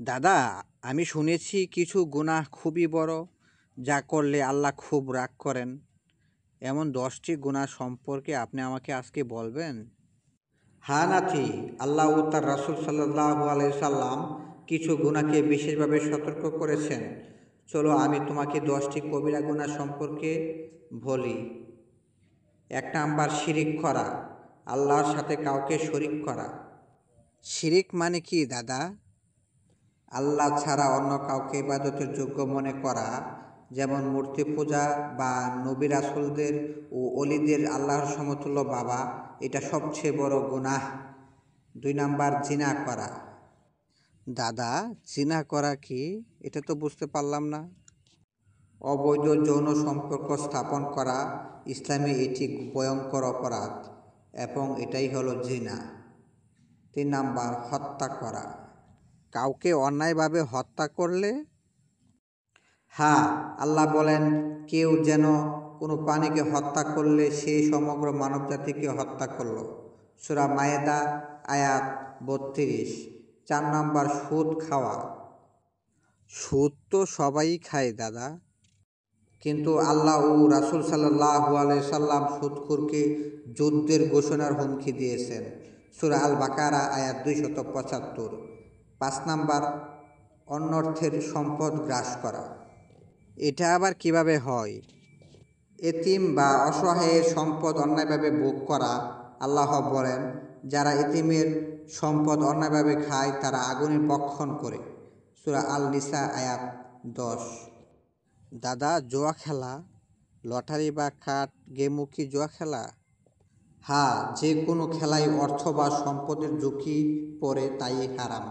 দাদা, আমি শুনেছি কিছু গুনাহ খুবই বড়, যা করলে আল্লাহ খুব রাগ করেন। এমন 10টি গুনাহ সম্পর্কে আপনি আমাকে আজকে বলবেন? হ্যাঁ নাথি, আল্লাহ ও তার রাসূল সাল্লাল্লাহু আলাইহি সাল্লাম কিছু গুনাহকে বিশেষভাবে সতর্ক করেছেন। চলো আমি তোমাকে 10টি কবিরা গুনাহ সম্পর্কে বলি। 1 নাম্বার শিরিক করা, আল্লাহর সাথে কাউকে শরীক করা। শিরিক মানে কি দাদা? আল্লাহ ছাড়া অন্য কাউকে ইবাদতের যোগ্য মনে করা, যেমন মূর্তি পূজা বা নবী রাসূলদের ও অলিদের আল্লাহর সমতুল্য ভাবা, এটা সবচেয়ে বড় গুনাহ। 2 নাম্বার জিনা করা। দাদা, জিনা করা কি? এটা তো বুঝতে পারলাম না। অবৈধ যৌন সম্পর্ক স্থাপন করা, ইসলামে এটি ভয়ঙ্কর অপরাধ এবং এটাই হলো জিনা। 3 নাম্বার হত্যা করা। কাউকে অন্যায়ভাবে হত্যা করলে? হ্যাঁ, আল্লাহ বলেন, কেউ যেন কোনো প্রাণীকে হত্যা করলে সে সমগ্র মানবজাতিকে হত্যা করল। সূরা মায়েদা আয়াত 32। 4 নাম্বার সুদ খাওয়া। সুদ তো সবাই খায় দাদা, কিন্তু আল্লাহ ও রাসূল সাল্লাল্লাহু আলাইহি সাল্লাম সুদখোরকে যুদ্ধের ঘোষণার হুমকি দিয়েছেন। সূরা আল বাকারা আয়াত 275। 5 নাম্বার অন্যর্থের সম্পদ গ্রাস করা। এটা আবার কিভাবে হয়? এতিম বা অসহায়ের সম্পদ অন্যায়ভাবে ভোগ করা। আল্লাহ বলেন, যারা এতিমের সম্পদ অন্যায়ভাবে খায় তারা আগুনে ভক্ষণ করে। সূরা আল নিসা আয়াত 10। দাদা, জুয়া খেলা, লটারি বা কার্ড গেমও কি জুয়া খেলা? হ্যাঁ, যে কোনো খেলায় অর্থ বা সম্পদের ঝুঁকি পড়ে তাই হারাম।